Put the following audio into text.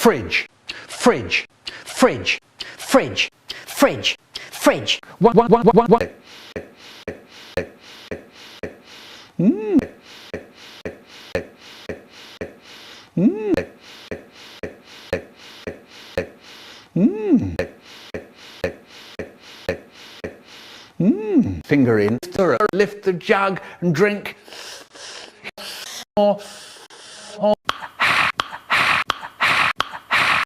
fridge, fridge, fridge, fridge, fridge, fridge. One. Finger in, lift the jug and drink.